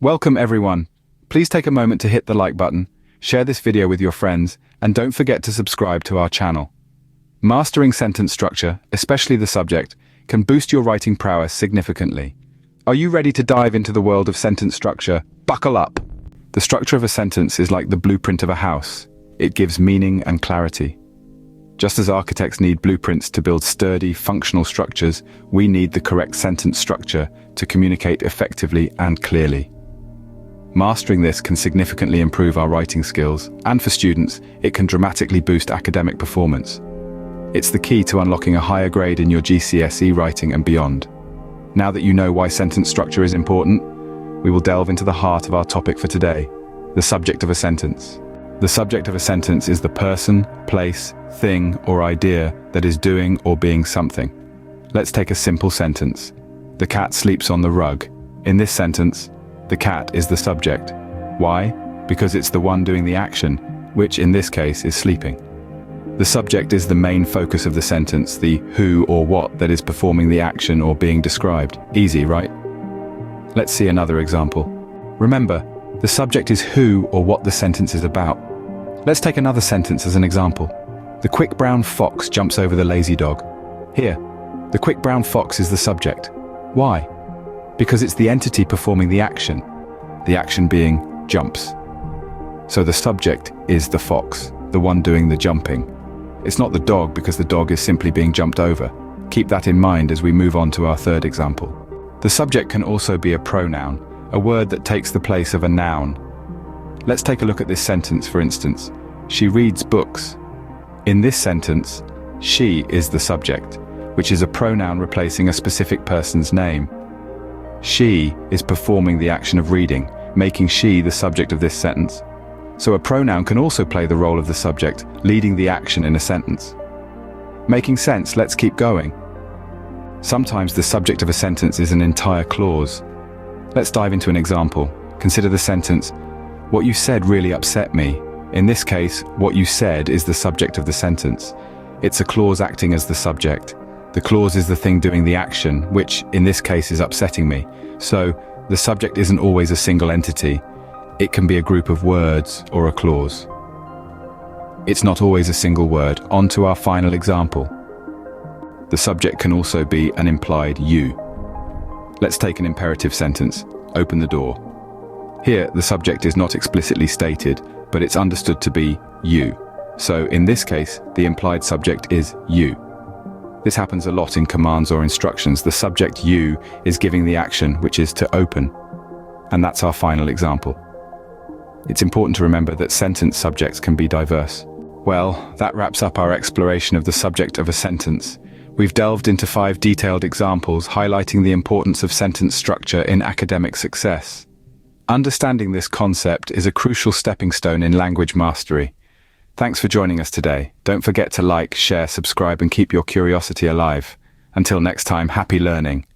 Welcome everyone. Please take a moment to hit the like button, share this video with your friends, and don't forget to subscribe to our channel. Mastering sentence structure, especially the subject, can boost your writing prowess significantly. Are you ready to dive into the world of sentence structure? Buckle up! The structure of a sentence is like the blueprint of a house. It gives meaning and clarity. Just as architects need blueprints to build sturdy, functional structures, we need the correct sentence structure to communicate effectively and clearly. Mastering this can significantly improve our writing skills, and for students, it can dramatically boost academic performance. It's the key to unlocking a higher grade in your GCSE writing and beyond. Now that you know why sentence structure is important, we will delve into the heart of our topic for today, the subject of a sentence. The subject of a sentence is the person, place, thing, or idea that is doing or being something. Let's take a simple sentence. The cat sleeps on the rug. In this sentence, the cat is the subject. Why? Because it's the one doing the action, which in this case is sleeping. The subject is the main focus of the sentence, the who or what that is performing the action or being described. Easy, right? Let's see another example. Remember, the subject is who or what the sentence is about. Let's take another sentence as an example. The quick brown fox jumps over the lazy dog. Here, the quick brown fox is the subject. Why? Because it's the entity performing the action being jumps. So the subject is the fox, the one doing the jumping. It's not the dog because the dog is simply being jumped over. Keep that in mind as we move on to our third example. The subject can also be a pronoun, a word that takes the place of a noun. Let's take a look at this sentence, for instance. She reads books. In this sentence, she is the subject, which is a pronoun replacing a specific person's name. She is performing the action of reading, making she the subject of this sentence. So a pronoun can also play the role of the subject, leading the action in a sentence. Making sense? Let's keep going. Sometimes the subject of a sentence is an entire clause. Let's dive into an example. Consider the sentence, "What you said really upset me." In this case, what you said is the subject of the sentence. It's a clause acting as the subject. The clause is the thing doing the action, which in this case is upsetting me. So the subject isn't always a single entity. It can be a group of words or a clause. It's not always a single word. On to our final example. The subject can also be an implied you. Let's take an imperative sentence. Open the door. Here, the subject is not explicitly stated, but it's understood to be you. So in this case, the implied subject is you. This happens a lot in commands or instructions. The subject you is giving the action, which is to open. And that's our final example. It's important to remember that sentence subjects can be diverse. Well, that wraps up our exploration of the subject of a sentence. We've delved into 5 detailed examples highlighting the importance of sentence structure in academic success. Understanding this concept is a crucial stepping stone in language mastery. Thanks for joining us today. Don't forget to like, share, subscribe, and keep your curiosity alive. Until next time, happy learning.